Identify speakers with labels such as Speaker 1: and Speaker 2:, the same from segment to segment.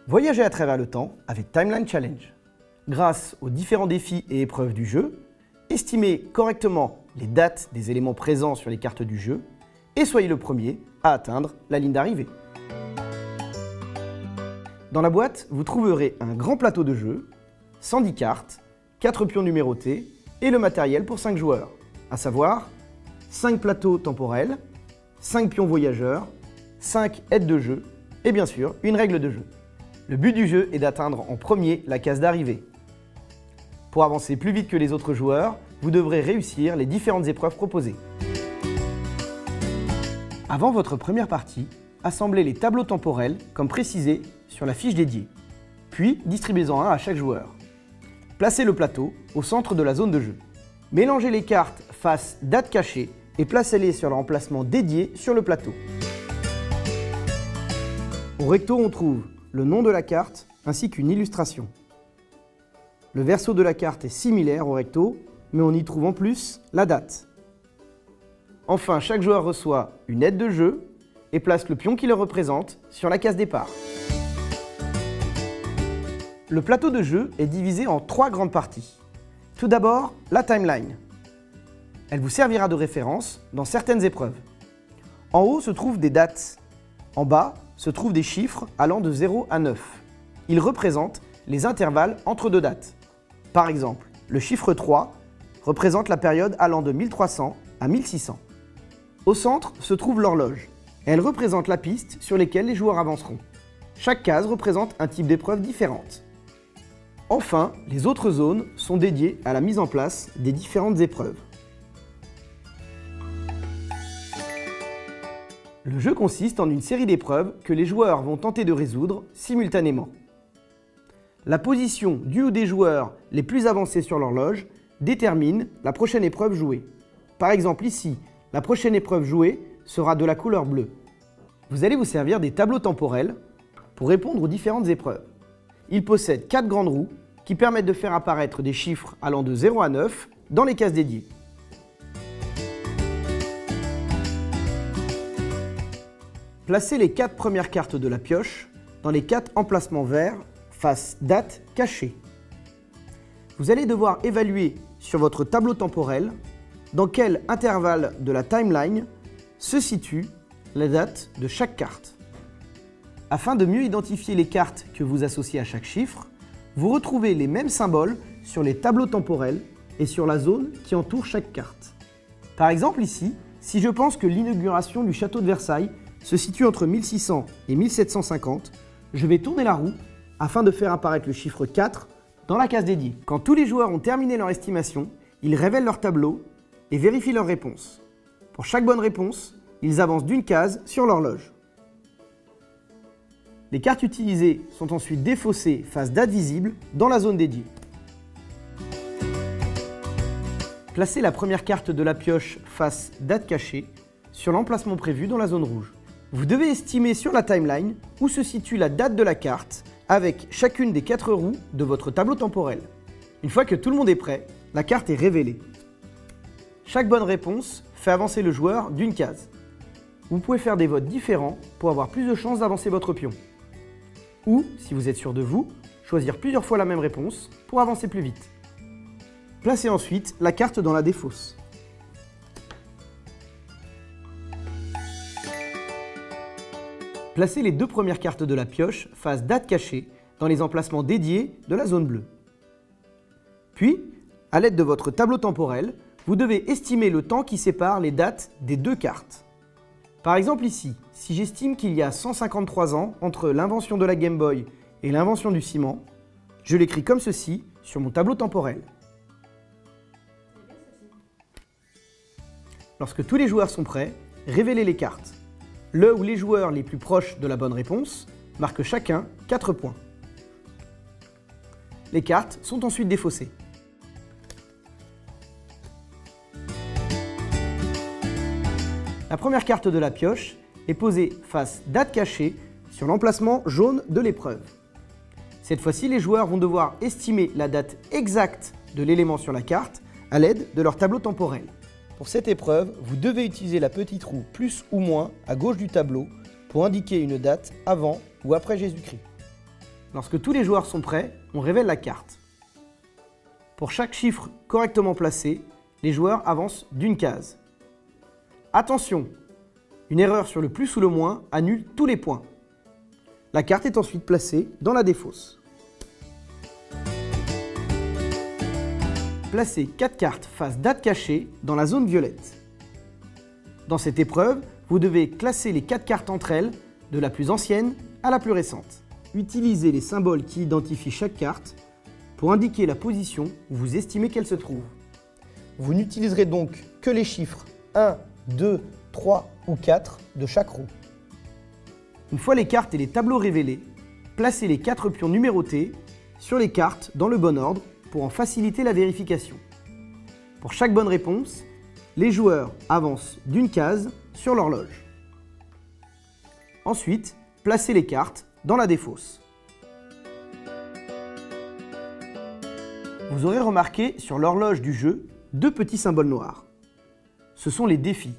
Speaker 1: Voyagez à travers le temps avec Timeline Challenge. Grâce aux différents défis et épreuves du jeu, estimez correctement les dates des éléments présents sur les cartes du jeu et soyez le premier à atteindre la ligne d'arrivée. Dans la boîte, vous trouverez un grand plateau de jeu, 110 cartes, 4 pions numérotés et le matériel pour 5 joueurs, à savoir 5 plateaux temporels, 5 pions voyageurs, 5 aides de jeu et bien sûr une règle de jeu. Le but du jeu est d'atteindre en premier la case d'arrivée. Pour avancer plus vite que les autres joueurs, vous devrez réussir les différentes épreuves proposées. Avant votre première partie, assemblez les tableaux temporels comme précisé sur la fiche dédiée, puis distribuez-en un à chaque joueur. Placez le plateau au centre de la zone de jeu. Mélangez les cartes face date cachée et placez-les sur leur emplacement dédié sur le plateau. Au recto, on trouve le nom de la carte ainsi qu'une illustration. Le verso de la carte est similaire au recto, mais on y trouve en plus la date. Enfin, chaque joueur reçoit une aide de jeu et place le pion qui le représente sur la case départ. Le plateau de jeu est divisé en 3 grandes parties. Tout d'abord, la timeline. Elle vous servira de référence dans certaines épreuves. En haut se trouvent des dates. En bas se trouvent des chiffres allant de 0 à 9. Ils représentent les intervalles entre deux dates. Par exemple, le chiffre 3 représente la période allant de 1300 à 1600. Au centre se trouve l'horloge. Elle représente la piste sur laquelle les joueurs avanceront. Chaque case représente un type d'épreuve différente. Enfin, les autres zones sont dédiées à la mise en place des différentes épreuves. Le jeu consiste en une série d'épreuves que les joueurs vont tenter de résoudre simultanément. La position du ou des joueurs les plus avancés sur l'horloge détermine la prochaine épreuve jouée. Par exemple ici, la prochaine épreuve jouée sera de la couleur bleue. Vous allez vous servir des tableaux temporels pour répondre aux différentes épreuves. Ils possèdent 4 grandes roues qui permettent de faire apparaître des chiffres allant de 0 à 9 dans les cases dédiées. Placez les 4 premières cartes de la pioche dans les 4 emplacements verts face date cachée. Vous allez devoir évaluer sur votre tableau temporel dans quel intervalle de la timeline se situe la date de chaque carte. Afin de mieux identifier les cartes que vous associez à chaque chiffre, vous retrouvez les mêmes symboles sur les tableaux temporels et sur la zone qui entoure chaque carte. Par exemple ici, si je pense que l'inauguration du château de Versailles se situe entre 1600 et 1750, je vais tourner la roue afin de faire apparaître le chiffre 4 dans la case dédiée. Quand tous les joueurs ont terminé leur estimation, ils révèlent leur tableau et vérifient leur réponse. Pour chaque bonne réponse, ils avancent d'une case sur l'horloge. Les cartes utilisées sont ensuite défaussées face date visible dans la zone dédiée. Placez la première carte de la pioche face date cachée sur l'emplacement prévu dans la zone rouge. Vous devez estimer sur la timeline où se situe la date de la carte avec chacune des 4 roues de votre tableau temporel. Une fois que tout le monde est prêt, la carte est révélée. Chaque bonne réponse fait avancer le joueur d'une case. Vous pouvez faire des votes différents pour avoir plus de chances d'avancer votre pion. Ou, si vous êtes sûr de vous, choisir plusieurs fois la même réponse pour avancer plus vite. Placez ensuite la carte dans la défausse. Placez les 2 premières cartes de la pioche face date cachée dans les emplacements dédiés de la zone bleue. Puis, à l'aide de votre tableau temporel, vous devez estimer le temps qui sépare les dates des 2 cartes. Par exemple ici, si j'estime qu'il y a 153 ans entre l'invention de la Game Boy et l'invention du ciment, je l'écris comme ceci sur mon tableau temporel. Lorsque tous les joueurs sont prêts, révélez les cartes. Le ou les joueurs les plus proches de la bonne réponse marquent chacun 4 points. Les cartes sont ensuite défaussées. La première carte de la pioche est posée face date cachée sur l'emplacement jaune de l'épreuve. Cette fois-ci, les joueurs vont devoir estimer la date exacte de l'élément sur la carte à l'aide de leur tableau temporel. Pour cette épreuve, vous devez utiliser la petite roue plus ou moins à gauche du tableau pour indiquer une date avant ou après Jésus-Christ. Lorsque tous les joueurs sont prêts, on révèle la carte. Pour chaque chiffre correctement placé, les joueurs avancent d'une case. Attention, une erreur sur le plus ou le moins annule tous les points. La carte est ensuite placée dans la défausse. Placez 4 cartes face date cachée dans la zone violette. Dans cette épreuve, vous devez classer les 4 cartes entre elles, de la plus ancienne à la plus récente. Utilisez les symboles qui identifient chaque carte pour indiquer la position où vous estimez qu'elle se trouve. Vous n'utiliserez donc que les chiffres 1, 2, 3 ou 4 de chaque roue. Une fois les cartes et les tableaux révélés, placez les 4 pions numérotés sur les cartes dans le bon ordre pour en faciliter la vérification. Pour chaque bonne réponse, les joueurs avancent d'une case sur l'horloge. Ensuite, placez les cartes dans la défausse. Vous aurez remarqué sur l'horloge du jeu 2 petits symboles noirs. Ce sont les défis.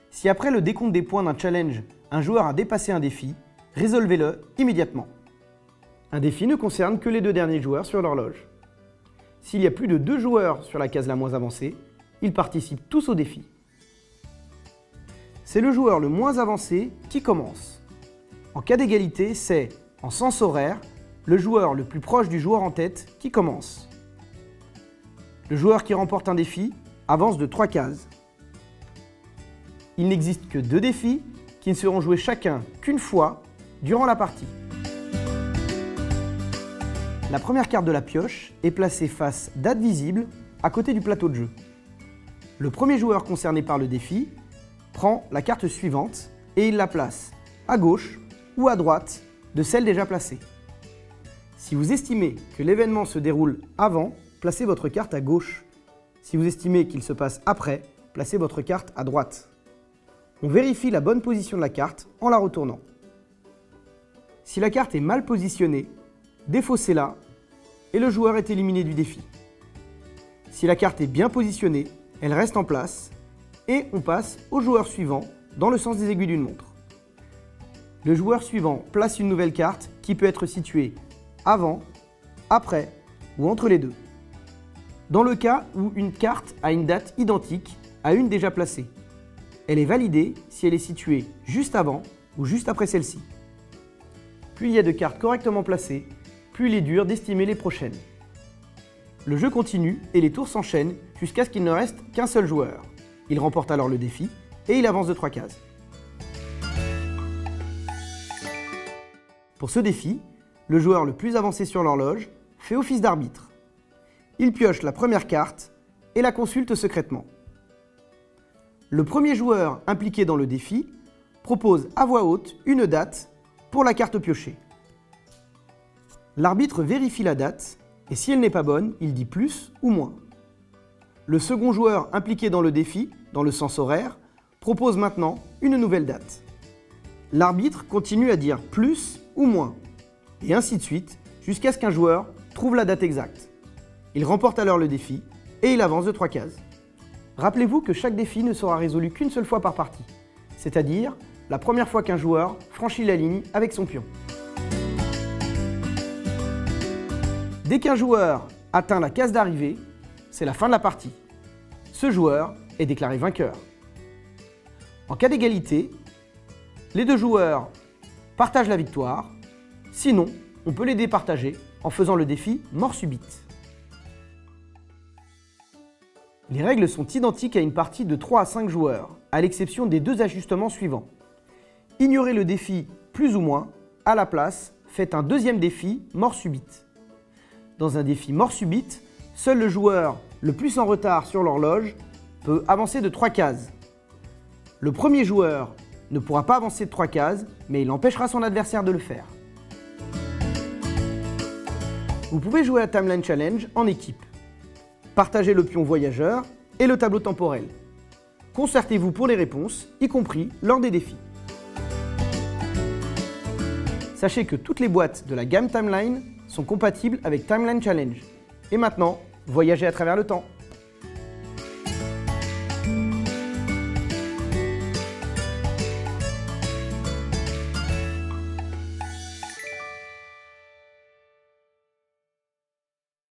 Speaker 1: Si après le décompte des points d'un challenge, un joueur a dépassé un défi, résolvez-le immédiatement. Un défi ne concerne que les 2 derniers joueurs sur l'horloge. S'il y a plus de 2 joueurs sur la case la moins avancée, ils participent tous au défi. C'est le joueur le moins avancé qui commence. En cas d'égalité, c'est, en sens horaire, le joueur le plus proche du joueur en tête qui commence. Le joueur qui remporte un défi avance de 3 cases. Il n'existe que 2 défis qui ne seront joués chacun qu'une fois durant la partie. La première carte de la pioche est placée face date visible à côté du plateau de jeu. Le premier joueur concerné par le défi prend la carte suivante et il la place à gauche ou à droite de celle déjà placée. Si vous estimez que l'événement se déroule avant, placez votre carte à gauche. Si vous estimez qu'il se passe après, placez votre carte à droite. On vérifie la bonne position de la carte en la retournant. Si la carte est mal positionnée, défaussez-la et le joueur est éliminé du défi. Si la carte est bien positionnée, elle reste en place et on passe au joueur suivant dans le sens des aiguilles d'une montre. Le joueur suivant place une nouvelle carte qui peut être située avant, après ou entre les deux. Dans le cas où une carte a une date identique à une déjà placée, elle est validée si elle est située juste avant ou juste après celle-ci. Plus il y a de cartes correctement placées, plus il est dur d'estimer les prochaines. Le jeu continue et les tours s'enchaînent jusqu'à ce qu'il ne reste qu'un seul joueur. Il remporte alors le défi et il avance de 3 cases. Pour ce défi, le joueur le plus avancé sur l'horloge fait office d'arbitre. Il pioche la première carte et la consulte secrètement. Le premier joueur impliqué dans le défi propose à voix haute une date pour la carte piochée. L'arbitre vérifie la date et si elle n'est pas bonne, il dit plus ou moins. Le second joueur impliqué dans le défi, dans le sens horaire, propose maintenant une nouvelle date. L'arbitre continue à dire plus ou moins, et ainsi de suite, jusqu'à ce qu'un joueur trouve la date exacte. Il remporte alors le défi et il avance de 3 cases. Rappelez-vous que chaque défi ne sera résolu qu'une seule fois par partie, c'est-à-dire la première fois qu'un joueur franchit la ligne avec son pion. Dès qu'un joueur atteint la case d'arrivée, c'est la fin de la partie. Ce joueur est déclaré vainqueur. En cas d'égalité, les 2 joueurs partagent la victoire, sinon on peut les départager en faisant le défi mort subite. Les règles sont identiques à une partie de 3 à 5 joueurs, à l'exception des 2 ajustements suivants. Ignorez le défi plus ou moins, à la place, faites un deuxième défi mort subite. Dans un défi mort subite, seul le joueur le plus en retard sur l'horloge peut avancer de 3 cases. Le premier joueur ne pourra pas avancer de 3 cases, mais il empêchera son adversaire de le faire. Vous pouvez jouer à Timeline Challenge en équipe. Partagez le pion voyageur et le tableau temporel. Concertez-vous pour les réponses, y compris lors des défis. Sachez que toutes les boîtes de la gamme Timeline sont compatibles avec Timeline Challenge. Et maintenant, voyagez à travers le temps.